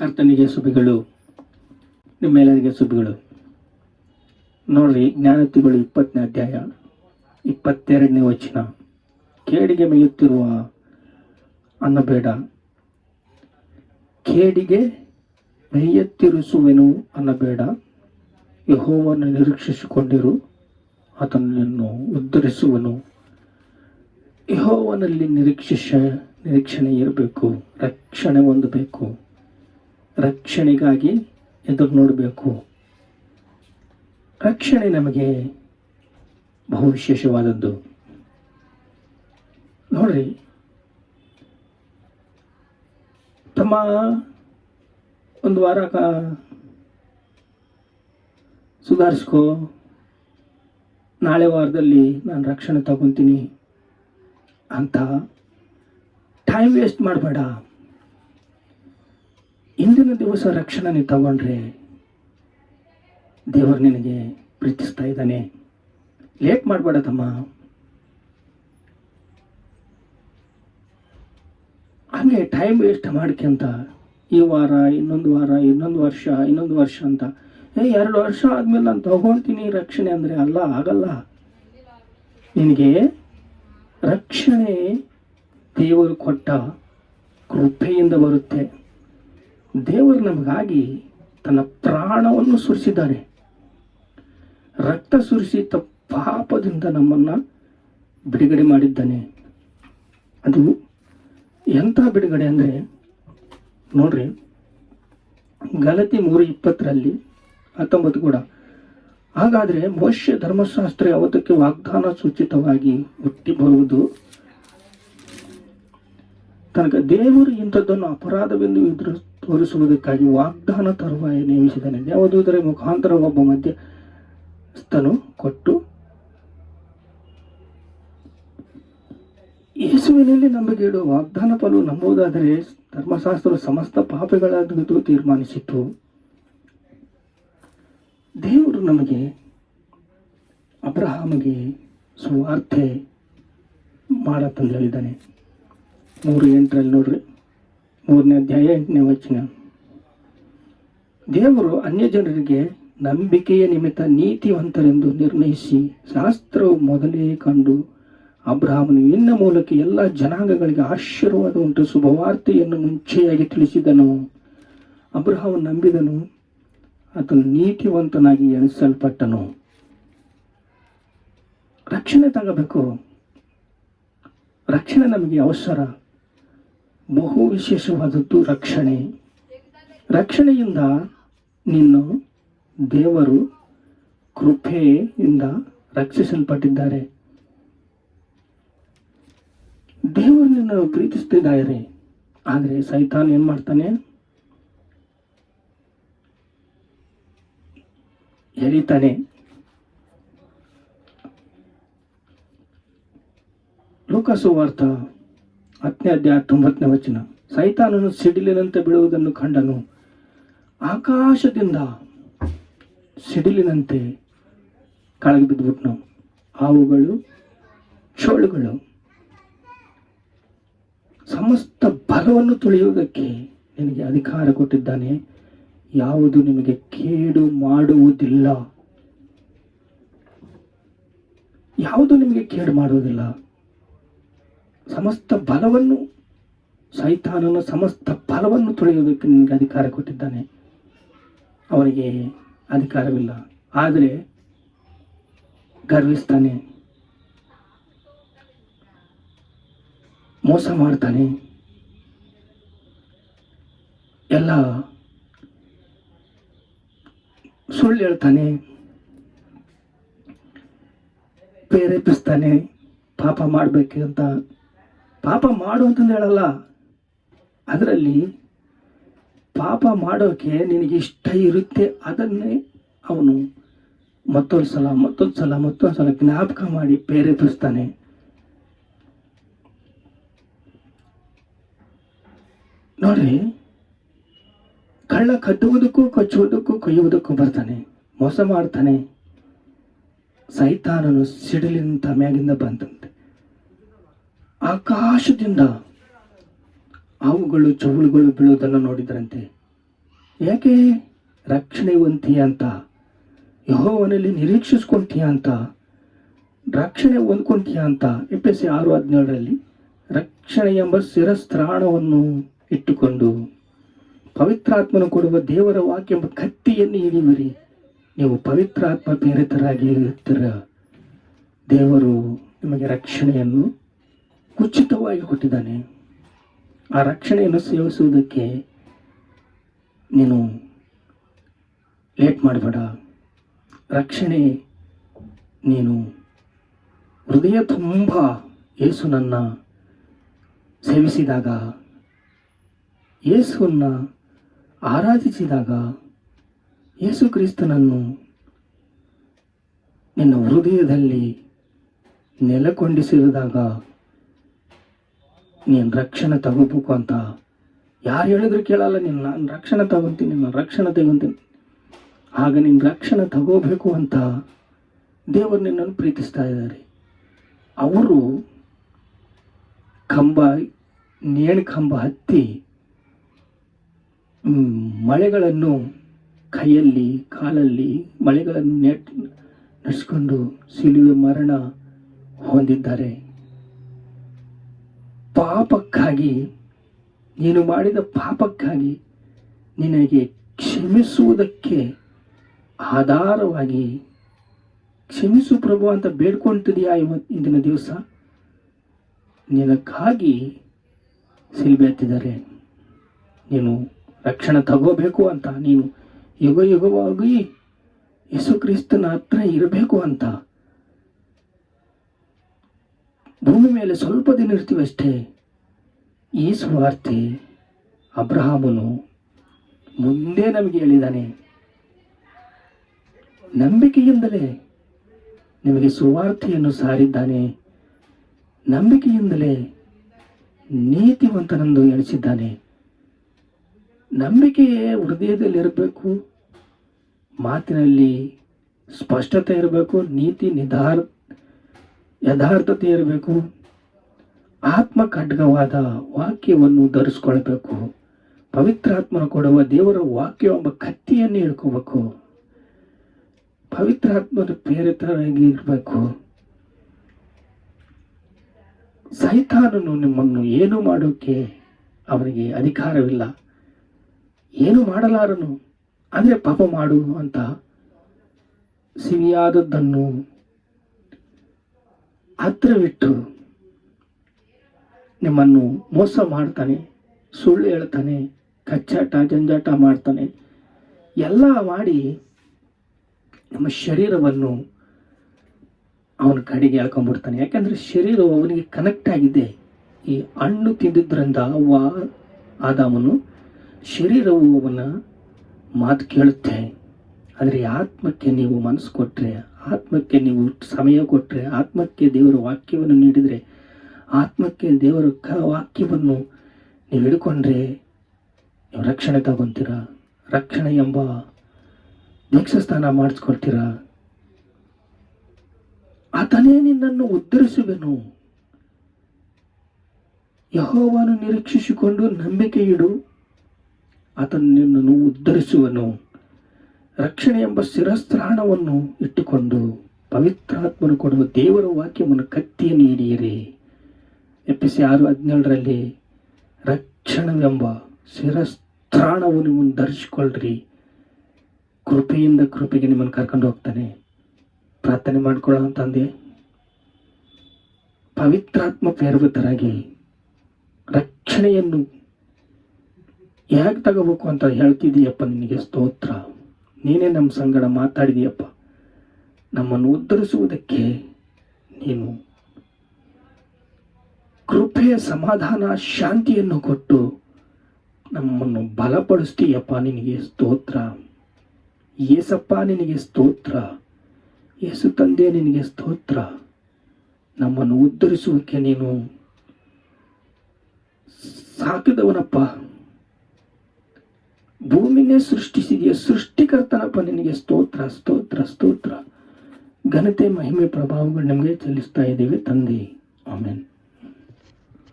ಕರ್ತನಿಗೆ ಸುಬಿಗಳು, ನಿಮ್ಮೆಲ್ಲರಿಗೆ ಸುಬಿಗಳು. ನೋಡ್ರಿ, ಜ್ಞಾನತಿಗಳು 20ನೇ ಅಧ್ಯಾಯ 22ನೇ ವಚನ. ಕೇಡಿಗೆ ಮೇಯುತ್ತಿರುವ ಅನ್ನಬೇಡ, ಕೇಡಿಗೆ ಮೇಯತ್ತಿರಿಸುವೆನು ಅನ್ನಬೇಡ. ಯೆಹೋವನು ನಿರೀಕ್ಷಿಸಿಕೊಂಡಿರು, ಆತನನ್ನು ಉದ್ಧರಿಸುವನು. ಯೆಹೋವನಲ್ಲಿ ನಿರೀಕ್ಷಣೆ ಇರಬೇಕು. ರಕ್ಷಣೆ ಹೊಂದಬೇಕು. ರಕ್ಷಣೆಗಾಗಿ ಎದುರು ನೋಡಬೇಕು. ರಕ್ಷಣೆ ನಮಗೆ ಬಹು ವಿಶೇಷವಾದದ್ದು. ನೋಡ್ರಿ, ತಮ್ಮ ಒಂದು ವಾರ ಸುಧಾರಿಸ್ಕೋ, ನಾಳೆ ವಾರದಲ್ಲಿ ನಾನು ರಕ್ಷಣೆ ತಗೊತೀನಿ ಅಂತ ಟೈಮ್ ವೇಸ್ಟ್ ಮಾಡಬೇಡ. ಇಂದಿನ ದಿವಸ ರಕ್ಷಣೆ ನೀವು ತಗೊಂಡ್ರೆ ದೇವರು ನಿನಗೆ ಪ್ರೀತಿಸ್ತಾ ಇದ್ದಾನೆ. ಲೇಟ್ ಮಾಡಬೇಡ ತಮ್ಮ. ಹಾಗೆ ಟೈಮ್ ವೇಸ್ಟ್ ಮಾಡ್ಕೊಂತ ಈ ವಾರ, ಇನ್ನೊಂದು ವಾರ, ಇನ್ನೊಂದು ವರ್ಷ ಅಂತ 2 ವರ್ಷ ಆದ್ಮೇಲೆ ನಾನು ತಗೊಳ್ತೀನಿ ರಕ್ಷಣೆ ಅಂದರೆ ಆಗಲ್ಲ. ನಿನಗೆ ರಕ್ಷಣೆ ದೇವರು ಕೊಟ್ಟ ಕೃಪೆಯಿಂದ ಬರುತ್ತೆ. ದೇವರು ನಮಗಾಗಿ ತನ್ನ ಪ್ರಾಣವನ್ನು ಸುರಿಸಿದ್ದಾನೆ. ರಕ್ತ ಸುರಿಸಿ ಪಾಪದಿಂದ ನಮ್ಮನ್ನು ಬಿಡುಗಡೆ ಮಾಡಿದ್ದಾನೆ. ಅದು ಎಂಥ ಬಿಡುಗಡೆ ಅಂದರೆ, ನೋಡ್ರಿ, ಗಲಾತಿ 3:20 19 ಕೂಡ. ಹಾಗಾದರೆ ಮೋಶೆ ಧರ್ಮಶಾಸ್ತ್ರ ಯಾವತ್ತಕ್ಕೆ ವಾಗ್ದಾನ ಸೂಚಿತವಾಗಿ ಹುಟ್ಟಿ ಬರುವುದು ತನಕ ದೇವರು ಇಂಥದ್ದನ್ನು ಅಪರಾಧವೆಂದು ತೋರಿಸುವುದಕ್ಕಾಗಿ ವಾಗ್ದಾನ ತರುವಾಯ ನೇಮಿಸಿದ್ದಾನೆ. ದೇವದೂತರ ಮುಖಾಂತರ ಒಬ್ಬ ಮಧ್ಯಸ್ಥನು ಕೊಟ್ಟು ಯೇಸುವಿನಲ್ಲಿ ನಂಬಿಕೆ ಇಡುವ ವಾಗ್ದಾನ ಫಲವು ನಂಬುವುದಾದರೆ ಧರ್ಮಶಾಸ್ತ್ರ ಸಮಸ್ತ ಪಾಪಗಳಾದದ್ದು ತೀರ್ಮಾನಿಸಿತು. ದೇವರು ನಮಗೆ ಅಬ್ರಹಾಮಿಗೆ ಸುವಾರ್ತೆ ಮಾಡತ್ತಂದು ಹೇಳಿದ್ದಾನೆ. 3:8 ನೋಡ್ರಿ, 3ನೇ ಅಧ್ಯಾಯ 8ನೇ ವಚನ. ದೇವರು ಅನ್ಯ ಜನರಿಗೆ ನಂಬಿಕೆಯ ನಿಮಿತ್ತ ನೀತಿವಂತರೆಂದು ನಿರ್ಣಯಿಸಿ ಶಾಸ್ತ್ರವು ಮೊದಲೇ ಕಂಡು ಅಬ್ರಹಾಮನು ನಿನ್ನ ಮೂಲಕ ಎಲ್ಲ ಜನಾಂಗಗಳಿಗೆ ಆಶೀರ್ವಾದ ಉಂಟು ಶುಭವಾರ್ತೆಯನ್ನು ಮುಂಚೆಯಾಗಿ ತಿಳಿಸಿದನು. ಅಬ್ರಹಾಮನು ನಂಬಿದನು, ಆತನು ನೀತಿವಂತನಾಗಿ ಎಣಿಸಲ್ಪಟ್ಟನು. ರಕ್ಷಣೆ ತಗೋಬೇಕು. ರಕ್ಷಣೆ ನಮಗೆ ಅವಸರ. ಬಹು ವಿಶೇಷವಾದದ್ದು ರಕ್ಷಣೆ. ರಕ್ಷಣೆಯಿಂದ ನಿನ್ನು ದೇವರು ಕೃಪೆಯಿಂದ ರಕ್ಷಿಸಲ್ಪಟ್ಟಿದ್ದಾರೆ. ದೇವರು ನಿನ್ನ ಪ್ರೀತಿಸ್ತಿದ್ದಾರೆ. ಆದರೆ ಸೈತಾನ್ ಏನು ಮಾಡ್ತಾನೆ? ಎಳಿತಾನೆ. ಲೂಕಾಸುವಾರ್ತೆ 10ನೇ ಅಧ್ಯಾಯ 19ನೇ ವಚನ. ಸೈತಾನನು ಸಿಡಿಲಿನಂತೆ ಬೀಳುವುದನ್ನು ಕಂಡನು. ಆಕಾಶದಿಂದ ಸಿಡಿಲಿನಂತೆ ಕೆಳಗೆ ಬಿದ್ದುಬಿಟ್ನು. ಹಾವುಗಳು, ಚೋಳುಗಳು ಸಮಸ್ತ ಬಲವನ್ನು ತುಳಿಯುವುದಕ್ಕೆ ನಿನಗೆ ಅಧಿಕಾರ ಕೊಟ್ಟಿದ್ದಾನೆ. ಯಾವುದು ನಿಮಗೆ ಕೇಡು ಮಾಡುವುದಿಲ್ಲ. ಯಾವುದು ನಿಮಗೆ ಕೇಡು ಮಾಡುವುದಿಲ್ಲ. ಸಮಸ್ತ ಬಲವನ್ನು, ಸೈತಾನನ ಸಮಸ್ತ ಬಲವನ್ನು ತುಳಿಯುವುದಕ್ಕೆ ನಿನಗೆ ಅಧಿಕಾರ ಕೊಟ್ಟಿದ್ದಾನೆ. ಅವನಿಗೆ ಅಧಿಕಾರವಿಲ್ಲ. ಆದರೆ ಗರ್ವಿಸ್ತಾನೆ, ಮೋಸ ಮಾಡ್ತಾನೆ, ಎಲ್ಲ ಸುಳ್ಳು ಹೇಳ್ತಾನೆ, ಪ್ರೇರೇಪಿಸ್ತಾನೆ ಪಾಪ ಮಾಡಬೇಕು ಅಂತ. ಪಾಪ ಮಾಡು ಅಂತಂದು ಹೇಳಲ್ಲ. ಅದರಲ್ಲಿ ಪಾಪ ಮಾಡೋಕೆ ನಿನಗೆ ಇಷ್ಟ ಇರುತ್ತೆ, ಅದನ್ನೇ ಅವನು ಮತ್ತೊಂದು ಸಲ ಜ್ಞಾಪಕ ಮಾಡಿ ಪ್ರೇರೇಪಿಸ್ತಾನೆ. ನೋಡ್ರಿ, ಕಳ್ಳ ಕದ್ದುವುದಕ್ಕೂ, ಕಚ್ಚುವುದಕ್ಕೂ, ಕೊಯ್ಯುವುದಕ್ಕೂ ಬರ್ತಾನೆ, ಮೋಸ ಮಾಡ್ತಾನೆ. ಸೈತಾನನು ಸಿಡಿಲಿಂದ ಮ್ಯಾಗಿಂದ ಬಂದಂತೆ ಆಕಾಶದಿಂದ ಹಾವುಗಳು ಚೌಳುಗಳು ಬೀಳುವುದನ್ನು ನೋಡಿದ್ರಂತೆ. ಯಾಕೆ ರಕ್ಷಣೆ ಹೊಂತೀಯ ಅಂತ, ಯೆಹೋವನಲ್ಲಿ ನಿರೀಕ್ಷಿಸ್ಕೊಂತೀಯ ಅಂತ, ರಕ್ಷಣೆ ಹೊಂದ್ಕೊಂತೀಯ ಅಂತ. ಎಫೆಸ 6:17 ರಕ್ಷಣೆ ಎಂಬ ಶಿರಸ್ತ್ರಾಣವನ್ನು ಇಟ್ಟುಕೊಂಡು ಪವಿತ್ರಾತ್ಮನು ಕೊಡುವ ದೇವರ ವಾಕ್ಯ ಎಂಬ ಕತ್ತಿಯನ್ನು ಹಿಡಿಯಿರಿ. ನೀವು ಪವಿತ್ರಾತ್ಮ ಪ್ರೇರಿತರಾಗಿ ಇರುತ್ತೀರ. ದೇವರು ನಿಮಗೆ ರಕ್ಷಣೆಯನ್ನು ಉಚಿತವಾಗಿ ಕೊಟ್ಟಿದ್ದಾನೆ. ಆ ರಕ್ಷಣೆಯನ್ನು ಸೇವಿಸುವುದಕ್ಕೆ ನೀನು ಲೇಟ್ ಮಾಡಬೇಡ. ರಕ್ಷಣೆ ನೀನು ಹೃದಯ ತುಂಬ ಯೇಸುನನ್ನು ಸೇವಿಸಿದಾಗ, ಯೇಸುವನ್ನು ಆರಾಧಿಸಿದಾಗ, ಯೇಸು ಕ್ರಿಸ್ತನನ್ನು ನಿನ್ನ ಹೃದಯದಲ್ಲಿ ನೆಲೆಕೊಂಡಿಸಿದಾಗ ನೀನು ರಕ್ಷಣೆ ತಗೋಬೇಕು ಅಂತ ಯಾರು ಹೇಳಿದ್ರು ಕೇಳಲ್ಲ. ನಾನು ರಕ್ಷಣೆ ತಗೊತೀನಿ, ನಾನು ರಕ್ಷಣೆ ತಗೊತೀನಿ. ಆಗ ನೀನು ರಕ್ಷಣೆ ತಗೋಬೇಕು ಅಂತ ದೇವರು ನಿನ್ನನ್ನು ಪ್ರೀತಿಸ್ತಾ ಇದ್ದಾರೆ. ಅವರು ನೇಣು ಕಂಬ ಹತ್ತಿ ಮಳೆಗಳನ್ನು ಕೈಯಲ್ಲಿ ಕಾಲಲ್ಲಿ ಮಳೆಗಳನ್ನು ನಡೆಸ್ಕೊಂಡು ಸಿಲುವೆ ಮರಣ ಹೊಂದಿದ್ದಾರೆ. ಪಾಪಕ್ಕಾಗಿ, ನೀನು ಮಾಡಿದ ಪಾಪಕ್ಕಾಗಿ ನಿನಗೆ ಕ್ಷಮಿಸುವುದಕ್ಕೆ ಆಧಾರವಾಗಿ ಕ್ಷಮಿಸು ಪ್ರಭು ಅಂತ ಬೇಡ್ಕೊಳ್ತಿದೆಯಾ ಇಂದಿನ ದಿವಸ? ನಿನಗಾಗಿ ಸಿಲುಬೆ ಎತ್ತಿದ್ದಾರೆ. ನೀನು ರಕ್ಷಣೆ ತಗೋಬೇಕು ಅಂತ, ನೀನು ಯುಗ ಯುಗವಾಗಿ ಯೇಸು ಕ್ರಿಸ್ತನ ಹತ್ರ ಇರಬೇಕು ಅಂತ. ಭೂಮಿ ಮೇಲೆ ಸ್ವಲ್ಪ ದಿನ ಇರ್ತೀವಷ್ಟೇ. ಈ ಸುವಾರ್ತೆ ಅಬ್ರಹಾಮನು ಮುಂದೆ ನಮಗೆ ಹೇಳಿದ್ದಾನೆ. ನಂಬಿಕೆಯಿಂದಲೇ ನಿಮಗೆ ಸುವಾರ್ತೆಯನ್ನು ಸಾರಿದ್ದಾನೆ. ನಂಬಿಕೆಯಿಂದಲೇ ನೀತಿವಂತನೆಂದು ಎಣಿಸಿದ್ದಾನೆ. ನಂಬಿಕೆಯೇ ಹೃದಯದಲ್ಲಿರಬೇಕು, ಮಾತಿನಲ್ಲಿ ಸ್ಪಷ್ಟತೆ ಇರಬೇಕು, ನೀತಿ ಯಥಾರ್ಥತೆ ಇರಬೇಕು, ಆತ್ಮ ಖಡ್ಗವಾದ ವಾಕ್ಯವನ್ನು ಧರಿಸ್ಕೊಳ್ಬೇಕು, ಪವಿತ್ರಾತ್ಮನ ಕೊಡುವ ದೇವರ ವಾಕ್ಯ ಎಂಬ ಕತ್ತಿಯನ್ನು ಹಿಡ್ಕೋಬೇಕು, ಪವಿತ್ರಾತ್ಮನ ಪ್ರೇರಿತರಾಗಿ ಇರಬೇಕು. ಸೈತಾನನು ನಿಮ್ಮನ್ನು ಏನು ಮಾಡೋಕ್ಕೆ ಅವನಿಗೆ ಅಧಿಕಾರವಿಲ್ಲ, ಏನು ಮಾಡಲಾರನು. ಅಂದರೆ ಪಾಪ ಮಾಡು ಅಂತ ಸಿಹಿಯಾದದ್ದನ್ನು ಹತ್ತಿರವಿಟ್ಟು ನಿಮ್ಮನ್ನು ಮೋಸ ಮಾಡ್ತಾನೆ, ಸುಳ್ಳು ಹೇಳ್ತಾನೆ, ಕಚ್ಚಾಟ ಜಂಜಾಟ ಮಾಡ್ತಾನೆ. ಎಲ್ಲ ಮಾಡಿ ನಮ್ಮ ಶರೀರವನ್ನು ಅವನ ಕಡೆಗೆ ಎಳ್ಕೊಂಡ್ಬಿಡ್ತಾನೆ. ಯಾಕೆಂದರೆ ಶರೀರವು ಅವನಿಗೆ ಕನೆಕ್ಟ್ ಆಗಿದೆ. ಈ ಹಣ್ಣು ತಿಂದಿದ್ದರಿಂದ ಆದಾಮನು ಶರೀರವು ಅವನ ಮಾತು ಕೇಳುತ್ತೆ. ಆದರೆ ಆತ್ಮಕ್ಕೆ ನೀವು ಮನಸ್ಸು ಕೊಟ್ಟರೆ, ಆತ್ಮಕ್ಕೆ ನೀವು ಸಮಯ ಕೊಟ್ಟರೆ, ಆತ್ಮಕ್ಕೆ ದೇವರ ವಾಕ್ಯವನ್ನು ನೀಡಿದರೆ, ಆತ್ಮಕ್ಕೆ ದೇವರ ವಾಕ್ಯವನ್ನು ನೀವು ಹಿಡ್ಕೊಂಡ್ರೆ ನೀವು ರಕ್ಷಣೆ ತಗೊತೀರ. ರಕ್ಷಣೆ ಎಂಬ ದೀಕ್ಷಾಸ್ನಾನ ಮಾಡಿಸ್ಕೊಳ್ತೀರ. ಆತನೇ ನಿನ್ನನ್ನು ಉದ್ಧರಿಸುವೆನು. ಯೆಹೋವನು ನಿರೀಕ್ಷಿಸಿಕೊಂಡು ನಂಬಿಕೆ ಇಡು, ಆತನು ನಿನ್ನನ್ನು ಉದ್ಧರಿಸುವನು. ರಕ್ಷಣೆ ಎಂಬ ಶಿರಸ್ತ್ರಾಣವನ್ನು ಇಟ್ಟುಕೊಂಡು ಪವಿತ್ರಾತ್ಮನು ಕೊಡುವ ದೇವರ ವಾಕ್ಯವನ್ನು ಕತ್ತಿಯನ್ನು ಹಿಡಿಯಿರಿ. ಎಫೆಸ 6:17 ರಕ್ಷಣೆವೆಂಬ ಶಿರಸ್ತ್ರಾಣವನ್ನು ನಿಮ್ಮನ್ನು ಧರಿಸಿಕೊಳ್ಳ್ರಿ. ಕೃಪೆಯಿಂದ ಕೃಪೆಗೆ ನಿಮ್ಮನ್ನು ಕರ್ಕೊಂಡು ಹೋಗ್ತಾನೆ. ಪ್ರಾರ್ಥನೆ ಮಾಡ್ಕೊಳ್ಳೋ ಅಂತಂದೆ. ಪವಿತ್ರಾತ್ಮ ಪ್ರೇರಿತರಾಗಿ ರಕ್ಷಣೆಯನ್ನು ಹೇಗೆ ತಗೋಬೇಕು ಅಂತ ಹೇಳ್ತಿದ್ದೀಯಪ್ಪ. ನಿನಗೆ ಸ್ತೋತ್ರ. ನೀನೇ ನಮ್ಮ ಸಂಗಡ ಮಾತಾಡಿದೀಯಪ್ಪ. ನಮ್ಮನ್ನು ಉದ್ಧರಿಸುವುದಕ್ಕೆ ನೀನು ಕೃಪೆ, ಸಮಾಧಾನ, ಶಾಂತಿಯನ್ನು ಕೊಟ್ಟು ನಮ್ಮನ್ನು ಬಲಪಡಿಸ್ತೀಯಪ್ಪ. ನಿನಗೆ ಸ್ತೋತ್ರ. ಏಸಪ್ಪ ನಿನಗೆ ಸ್ತೋತ್ರ. ಯೇಸು ತಂದೆ ನಿನಗೆ ಸ್ತೋತ್ರ. ನಮ್ಮನ್ನು ಉದ್ಧರಿಸುವುದಕ್ಕೆ ನೀನು ಸಾಕಿದವನಪ್ಪ. ಭೂಮಿನೇ ಸೃಷ್ಟಿಸಿದೆಯಾ, ಸೃಷ್ಟಿಕರ್ತನಪ್ಪ. ನಿನಗೆ ಸ್ತೋತ್ರ, ಸ್ತೋತ್ರ, ಸ್ತೋತ್ರ. ಘನತೆ, ಮಹಿಮೆ, ಪ್ರಭಾವಗಳು ನಮಗೆ ಸಲ್ಲಿಸ್ತಾ ಇದ್ದೇವೆ ತಂದೆ. ಆಮೇನ್.